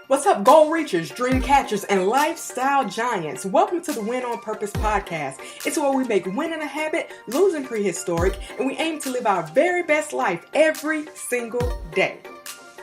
What's up, goal reachers, dream catchers, and lifestyle giants? Welcome to the Win on Purpose podcast. It's where we make winning a habit, losing prehistoric, and we aim to live our very best life every single day.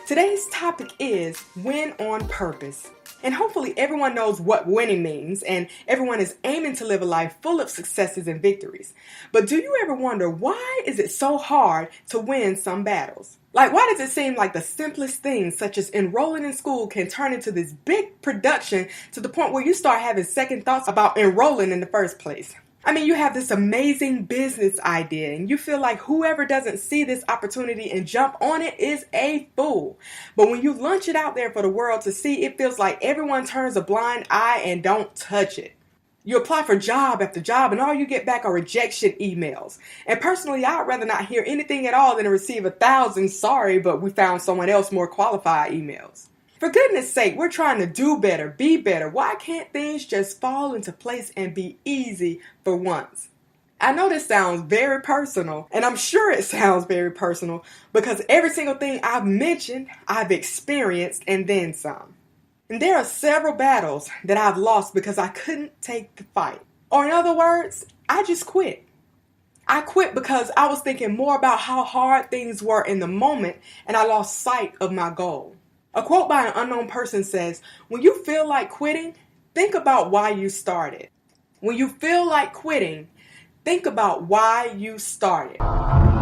Today's topic is win on purpose. And hopefully everyone knows what winning means, and everyone is aiming to live a life full of successes and victories. But do you ever wonder, why is it so hard to win some battles? Like, why does it seem like the simplest things, such as enrolling in school, can turn into this big production to the point where you start having second thoughts about enrolling in the first place? I mean, you have this amazing business idea and you feel like whoever doesn't see this opportunity and jump on it is a fool. But when you launch it out there for the world to see, it feels like everyone turns a blind eye and don't touch it. You apply for job after job and all you get back are rejection emails. And personally, I'd rather not hear anything at all than to receive 1,000 sorry, but we found someone else more qualified emails. For goodness sake, we're trying to do better, be better. Why can't things just fall into place and be easy for once? I know this sounds very personal, and I'm sure it sounds very personal because every single thing I've mentioned, I've experienced and then some. And there are several battles that I've lost because I couldn't take the fight. Or in other words, I just quit. I quit because I was thinking more about how hard things were in the moment and I lost sight of my goal. A quote by an unknown person says, "When you feel like quitting, think about why you started." When you feel like quitting, think about why you started.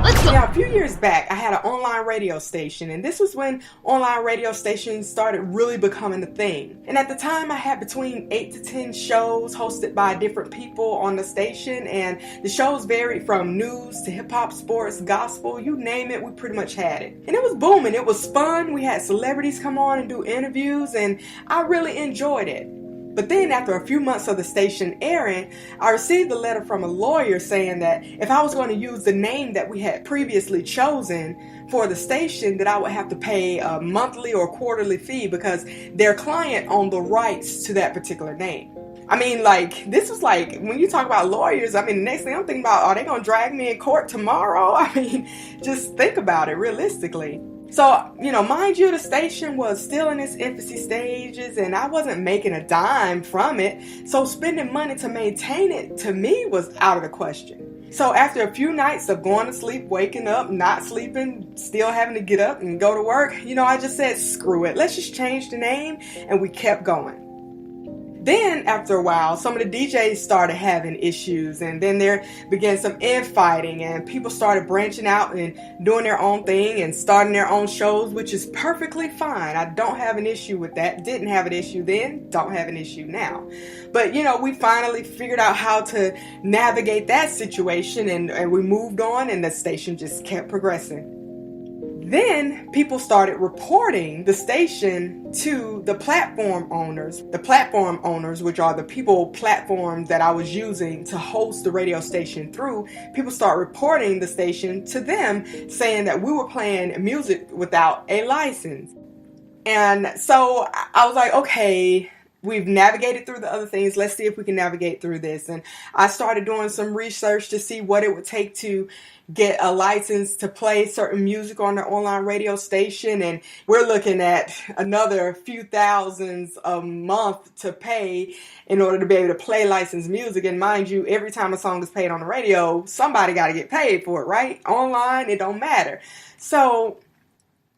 Let's go. Now, a few years back, I had an online radio station, and this was when online radio stations started really becoming a thing. And at the time, I had between 8 to 10 shows hosted by different people on the station, and the shows varied from news to hip-hop, sports, gospel, you name it, we pretty much had it. And it was booming. It was fun. We had celebrities come on and do interviews, and I really enjoyed it. But then after a few months of the station airing, I received a letter from a lawyer saying that if I was going to use the name that we had previously chosen for the station, that I would have to pay a monthly or quarterly fee because their client owned the rights to that particular name. I mean, like, this was like, when you talk about lawyers, I mean, the next thing I'm thinking about, are they going to drag me in court tomorrow? I mean, just think about it realistically. So, mind you, the station was still in its infancy stages and I wasn't making a dime from it. So spending money to maintain it, to me, was out of the question. So after a few nights of going to sleep, waking up, not sleeping, still having to get up and go to work, I just said, screw it. Let's just change the name. And we kept going. Then, after a while, some of the DJs started having issues, and then there began some infighting, and people started branching out and doing their own thing and starting their own shows, which is perfectly fine. I don't have an issue with that. Didn't have an issue then, don't have an issue now. But, we finally figured out how to navigate that situation, and we moved on, and the station just kept progressing. Then people started reporting the station to the platform owners. The platform owners, which are the platforms that I was using to host the radio station through, people start reporting the station to them saying that we were playing music without a license. And so I was like, okay, we've navigated through the other things. Let's see if we can navigate through this. And I started doing some research to see what it would take to get a license to play certain music on the online radio station. And we're looking at another few thousands a month to pay in order to be able to play licensed music. And mind you, every time a song is played on the radio, somebody got to get paid for it, right? Online, it don't matter. So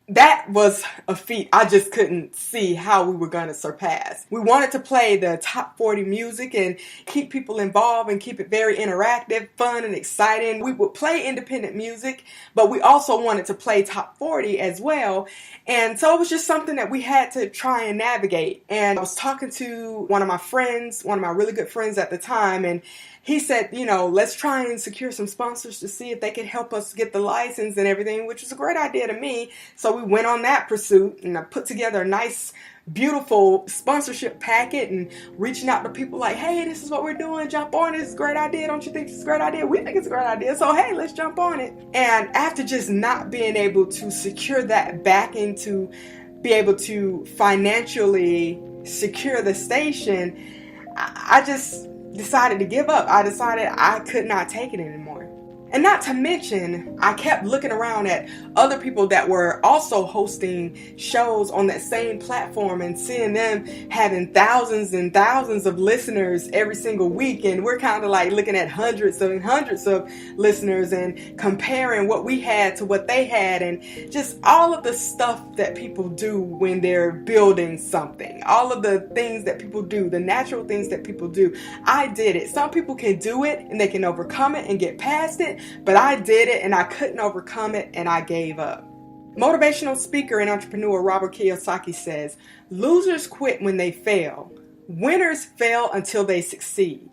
that was a feat I just couldn't see how we were going to surpass. We wanted to play the top 40 music and keep people involved and keep it very interactive, fun, and exciting. We would play independent music, but we also wanted to play top 40 as well. And so it was just something that we had to try and navigate. And I was talking to one of my really good friends at the time, and he said, let's try and secure some sponsors to see if they can help us get the license and everything, which was a great idea to me. So we went on that pursuit, and I put together a nice, beautiful sponsorship packet and reaching out to people like, hey, this is what we're doing. Jump on it. It's a great idea. Don't you think it's a great idea? We think it's a great idea. So, hey, let's jump on it. And after just not being able to secure that backing to be able to financially secure the station, I just decided to give up. I decided I could not take it anymore. And not to mention, I kept looking around at other people that were also hosting shows on that same platform and seeing them having thousands and thousands of listeners every single week. And we're kind of like looking at hundreds and hundreds of listeners and comparing what we had to what they had, and just all of the stuff that people do when they're building something. All of the things that people do, the natural things that people do. I did it. Some people can do it and they can overcome it and get past it. But I did it and I couldn't overcome it and I gave up. Motivational speaker and entrepreneur Robert Kiyosaki says, losers quit when they fail. Winners fail until they succeed.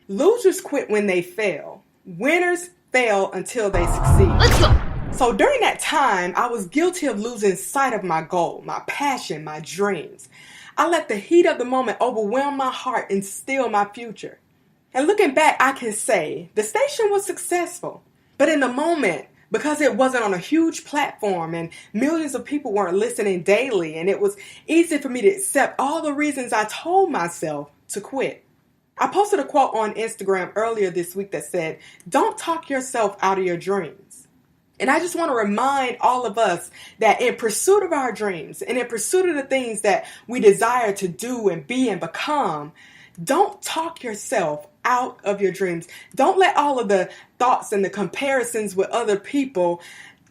Losers quit when they fail. Winners fail until they succeed. Let's go. So during that time, I was guilty of losing sight of my goal, my passion, my dreams. I let the heat of the moment overwhelm my heart and steal my future. And looking back, I can say the station was successful. But in the moment, because it wasn't on a huge platform and millions of people weren't listening daily, and it was easy for me to accept all the reasons I told myself to quit. I posted a quote on Instagram earlier this week that said, "Don't talk yourself out of your dreams." And I just want to remind all of us that in pursuit of our dreams and in pursuit of the things that we desire to do and be and become, don't talk yourself out of your dreams. Don't let all of the thoughts and the comparisons with other people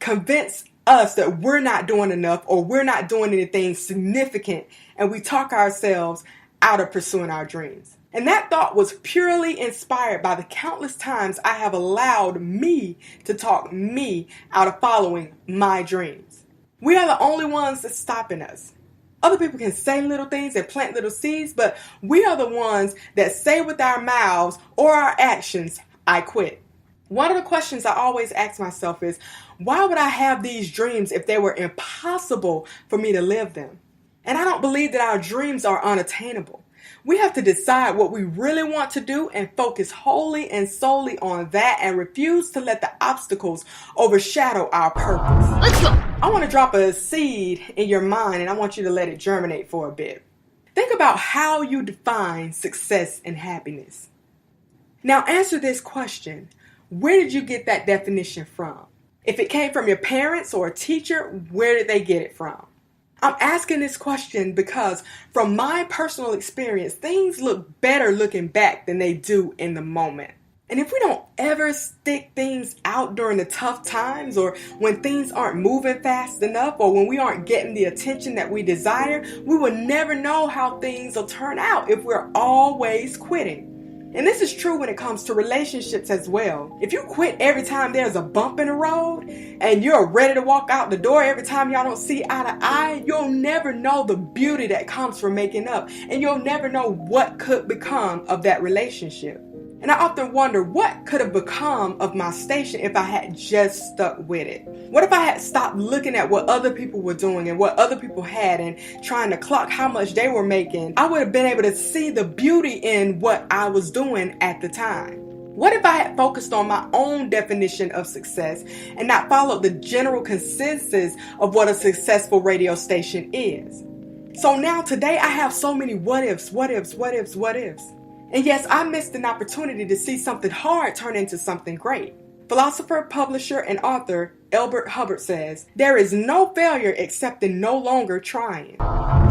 convince us that we're not doing enough or we're not doing anything significant, and we talk ourselves out of pursuing our dreams. And that thought was purely inspired by the countless times I have allowed me to talk me out of following my dreams. We are the only ones that's stopping us. Other people can say little things and plant little seeds, but we are the ones that say with our mouths or our actions, "I quit." One of the questions I always ask myself is, why would I have these dreams if they were impossible for me to live them? And I don't believe that our dreams are unattainable. We have to decide what we really want to do and focus wholly and solely on that and refuse to let the obstacles overshadow our purpose. Let's go. I want to drop a seed in your mind and I want you to let it germinate for a bit. Think about how you define success and happiness. Now answer this question. Where did you get that definition from? If it came from your parents or a teacher, where did they get it from? I'm asking this question because from my personal experience, things look better looking back than they do in the moment. And if we don't ever stick things out during the tough times, or when things aren't moving fast enough, or when we aren't getting the attention that we desire, we will never know how things will turn out if we're always quitting. And this is true when it comes to relationships as well. If you quit every time there's a bump in the road and you're ready to walk out the door every time y'all don't see eye to eye, you'll never know the beauty that comes from making up. And you'll never know what could become of that relationship. And I often wonder what could have become of my station if I had just stuck with it. What if I had stopped looking at what other people were doing and what other people had and trying to clock how much they were making? I would have been able to see the beauty in what I was doing at the time. What if I had focused on my own definition of success and not followed the general consensus of what a successful radio station is? So now today I have so many what ifs. And yes, I missed an opportunity to see something hard turn into something great. Philosopher, publisher, and author Elbert Hubbard says, "There is no failure except in no longer trying."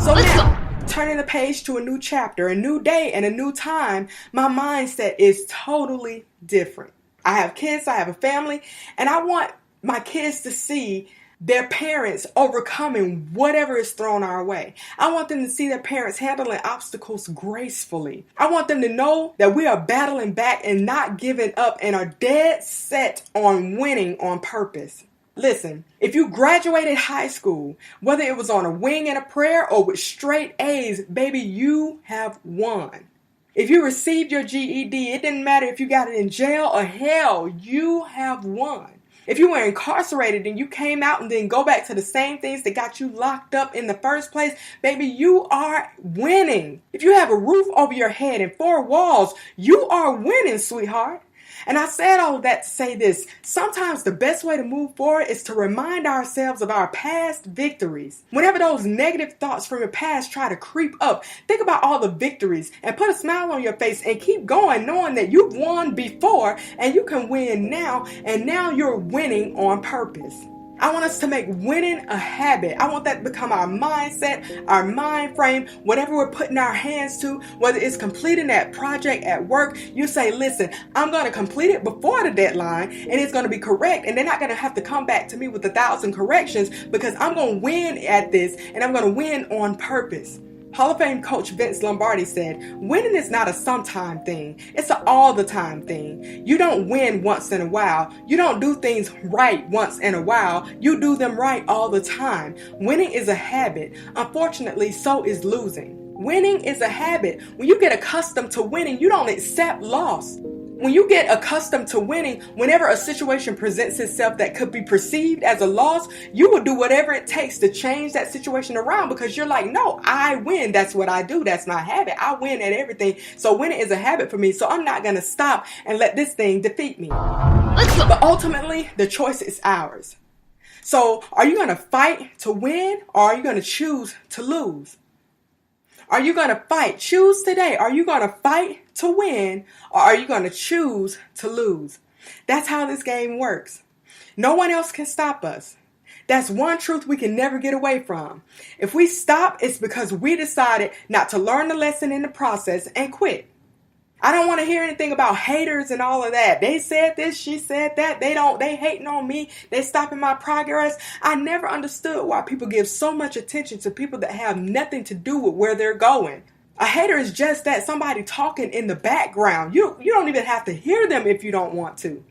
So now, turning the page to a new chapter, a new day, and a new time, my mindset is totally different. I have kids, I have a family, and I want my kids to see their parents overcoming whatever is thrown our way. I want them to see their parents handling obstacles gracefully. I want them to know that we are battling back and not giving up and are dead set on winning on purpose. Listen, if you graduated high school, whether it was on a wing and a prayer or with straight A's, baby, you have won. If you received your GED, it didn't matter if you got it in jail or hell, you have won. If you were incarcerated and you came out and then go back to the same things that got you locked up in the first place, baby, you are winning. If you have a roof over your head and four walls, you are winning, sweetheart. And I said all of that to say this. Sometimes the best way to move forward is to remind ourselves of our past victories. Whenever those negative thoughts from your past try to creep up, think about all the victories and put a smile on your face and keep going, knowing that you've won before and you can win now, and now you're winning on purpose. I want us to make winning a habit. I want that to become our mindset, our mind frame, whatever we're putting our hands to, whether it's completing that project at work. You say, listen, I'm going to complete it before the deadline and it's going to be correct. And they're not going to have to come back to me with 1,000 corrections because I'm going to win at this and I'm going to win on purpose. Hall of Fame coach Vince Lombardi said, winning is not a sometime thing. It's an all the time thing. You don't win once in a while. You don't do things right once in a while. You do them right all the time. Winning is a habit. Unfortunately, so is losing. Winning is a habit. When you get accustomed to winning, you don't accept loss. When you get accustomed to winning, whenever a situation presents itself that could be perceived as a loss, you will do whatever it takes to change that situation around because you're like, no, I win. That's what I do. That's my habit. I win at everything. So winning is a habit for me. So I'm not going to stop and let this thing defeat me. Let's go. But ultimately, the choice is ours. So are you going to fight to win or are you going to choose to lose? Are you going to fight? Choose today. Are you going to fight to win or are you going to choose to lose? That's how this game works. No one else can stop us. That's one truth we can never get away from. If we stop, it's because we decided not to learn the lesson in the process and quit. I don't want to hear anything about haters and all of that. They said this, she said that. They hating on me. They stopping my progress. I never understood why people give so much attention to people that have nothing to do with where they're going. A hater is just that, somebody talking in the background. You don't even have to hear them if you don't want to.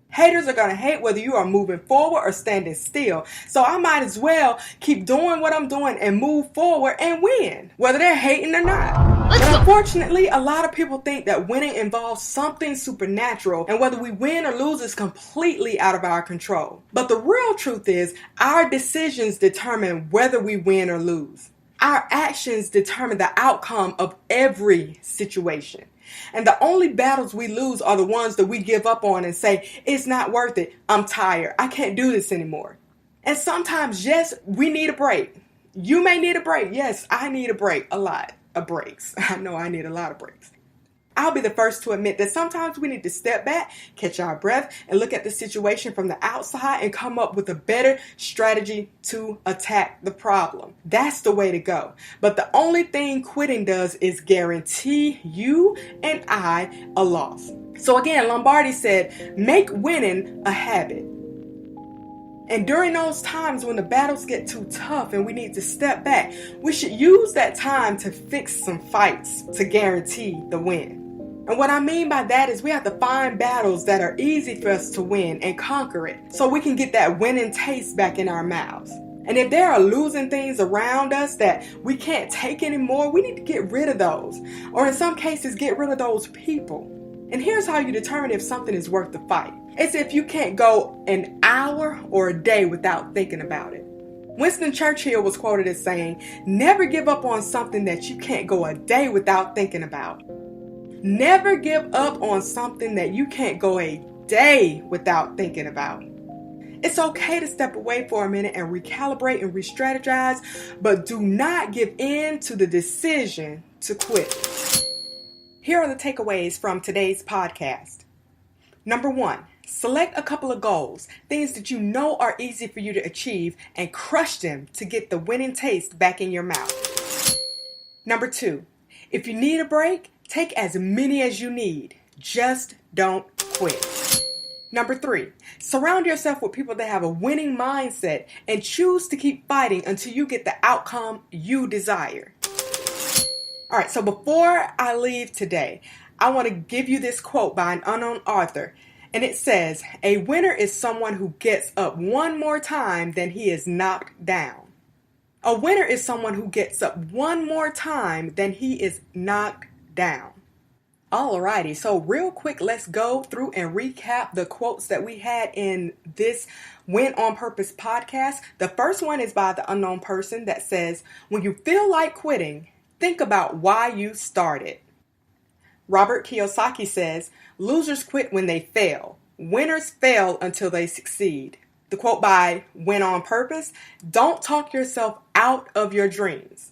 Haters are going to hate whether you are moving forward or standing still. So I might as well keep doing what I'm doing and move forward and win, whether they're hating or not. But unfortunately, a lot of people think that winning involves something supernatural and whether we win or lose is completely out of our control. But the real truth is our decisions determine whether we win or lose. Our actions determine the outcome of every situation. And the only battles we lose are the ones that we give up on and say, it's not worth it. I'm tired. I can't do this anymore. And sometimes, yes, we need a break. You may need a break. Yes, I need a break. A lot of breaks. I know I need a lot of breaks. I'll be the first to admit that sometimes we need to step back, catch our breath, and look at the situation from the outside and come up with a better strategy to attack the problem. That's the way to go. But the only thing quitting does is guarantee you and I a loss. So again, Lombardi said, make winning a habit. And during those times when the battles get too tough and we need to step back, we should use that time to fix some fights to guarantee the win. And what I mean by that is we have to find battles that are easy for us to win and conquer it so we can get that winning taste back in our mouths. And if there are losing things around us that we can't take anymore, we need to get rid of those. Or in some cases, get rid of those people. And here's how you determine if something is worth the fight. It's if you can't go an hour or a day without thinking about it. Winston Churchill was quoted as saying, never give up on something that you can't go a day without thinking about. Never give up on something that you can't go a day without thinking about. It's okay to step away for a minute and recalibrate and re-strategize, but do not give in to the decision to quit. Here are the takeaways from today's podcast. Number 1, select a couple of goals, things that you know are easy for you to achieve, and crush them to get the winning taste back in your mouth. Number 2, if you need a break, take as many as you need. Just don't quit. Number 3, surround yourself with people that have a winning mindset and choose to keep fighting until you get the outcome you desire. All right, so before I leave today, I want to give you this quote by an unknown author. And it says, a winner is someone who gets up one more time than he is knocked down. A winner is someone who gets up one more time than he is knocked down. Alrighty, so real quick, let's go through and recap the quotes that we had in this Win on Purpose podcast. The first one is by the unknown person that says, when you feel like quitting, think about why you started. Robert Kiyosaki says, "Losers quit when they fail. Winners fail until they succeed." The quote by Win on Purpose, "Don't talk yourself out of your dreams."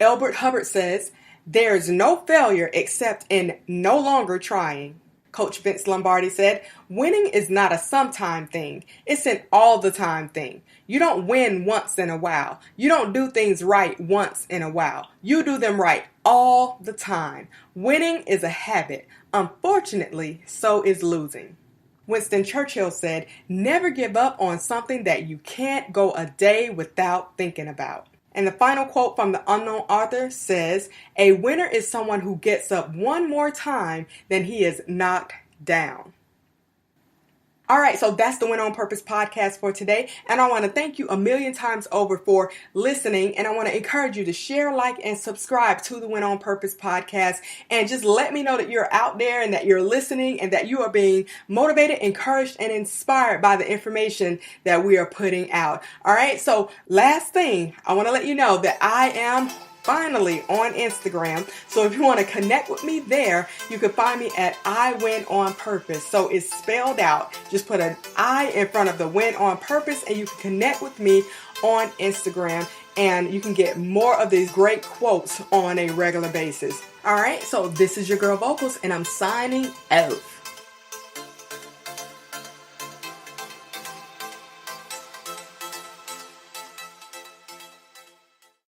Elbert Hubbard says, "There's no failure except in no longer trying." Coach Vince Lombardi said, "Winning is not a sometime thing. It's an all the time thing. You don't win once in a while. You don't do things right once in a while. You do them right all the time. Winning is a habit. Unfortunately, so is losing." Winston Churchill said, "Never give up on something that you can't go a day without thinking about." And the final quote from the unknown author says, "A winner is someone who gets up one more time than he is knocked down." All right, so that's the Win on Purpose podcast for today. And I want to thank you a million times over for listening. And I want to encourage you to share, like, and subscribe to the Win on Purpose podcast. And just let me know that you're out there and that you're listening and that you are being motivated, encouraged, and inspired by the information that we are putting out. All right, so last thing, I want to let you know that I am finally on Instagram. So if you want to connect with me there, you can find me at I Win on Purpose. So it's spelled out. Just put an I in front of the Win on Purpose and you can connect with me on Instagram and you can get more of these great quotes on a regular basis. All right, so this is your girl Vocals and I'm signing out.